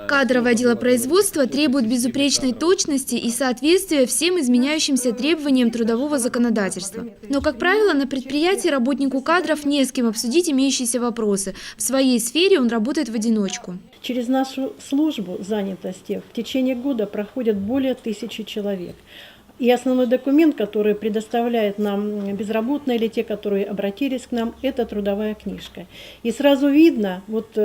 Кадровое делопроизводство требует безупречной точности и соответствия всем изменяющимся требованиям трудового законодательства. Но, как правило, на предприятии работнику кадров не с кем обсудить имеющиеся вопросы. В своей сфере он работает в одиночку. Через нашу службу занятости в течение года проходят более 1000 человек. И основной документ, который предоставляет нам безработные или те, которые обратились к нам, это трудовая книжка. И сразу видно, вот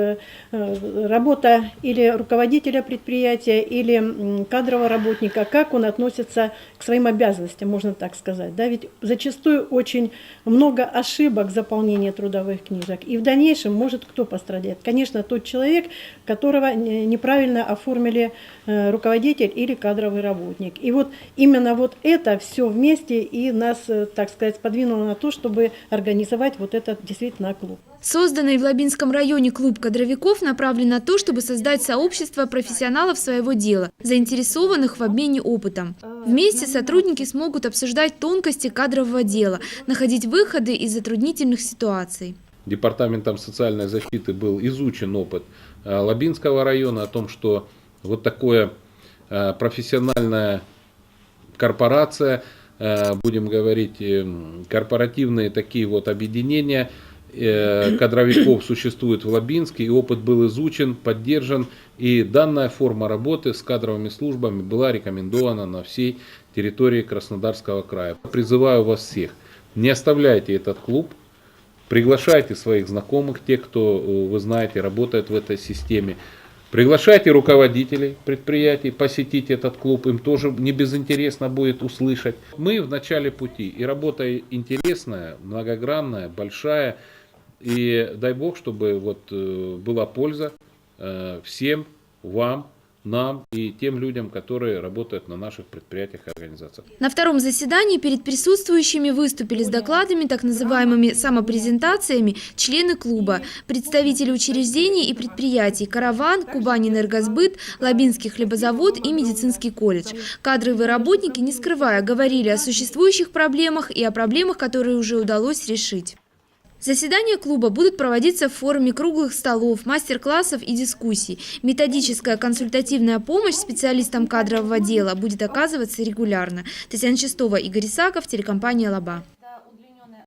работа или руководителя предприятия, или кадрового работника, как он относится к своим обязанностям, можно так сказать. Да? Ведь зачастую очень много ошибок в заполнении трудовых книжек. И в дальнейшем может кто пострадать? Конечно, тот человек, которого неправильно оформили руководитель или кадровый работник. И вот именно вот это все вместе и нас, так сказать, подвинуло на то, чтобы организовать вот этот действительно клуб. Созданный в Лабинском районе клуб кадровиков направлен на то, чтобы создать сообщество профессионалов своего дела, заинтересованных в обмене опытом. Вместе сотрудники смогут обсуждать тонкости кадрового дела, находить выходы из затруднительных ситуаций. Департаментом социальной защиты был изучен опыт Лабинского района о том, что вот такое профессиональная корпорация, будем говорить, корпоративные такие вот объединения кадровиков существуют в Лабинске, и опыт был изучен, поддержан, и данная форма работы с кадровыми службами была рекомендована на всей территории Краснодарского края. Призываю вас всех, не оставляйте этот клуб, приглашайте своих знакомых, тех, кто, вы знаете, работает в этой системе. Приглашайте руководителей предприятий посетить этот клуб, им тоже не безинтересно будет услышать. Мы в начале пути, и работа интересная, многогранная, большая, и дай Бог, чтобы вот была польза всем вам, нам и тем людям, которые работают на наших предприятиях и организациях. На втором заседании перед присутствующими выступили с докладами, так называемыми самопрезентациями, члены клуба, представители учреждений и предприятий «Караван», «Кубань-Энергосбыт», «Лабинский хлебозавод» и «Медицинский колледж». Кадровые работники, не скрывая, говорили о существующих проблемах и о проблемах, которые уже удалось решить. Заседания клуба будут проводиться в форме круглых столов, мастер-классов и дискуссий. Методическая консультативная помощь специалистам кадрового дела будет оказываться регулярно. Татьяна Чистова, Игорь Исаков, телекомпания «Лаба».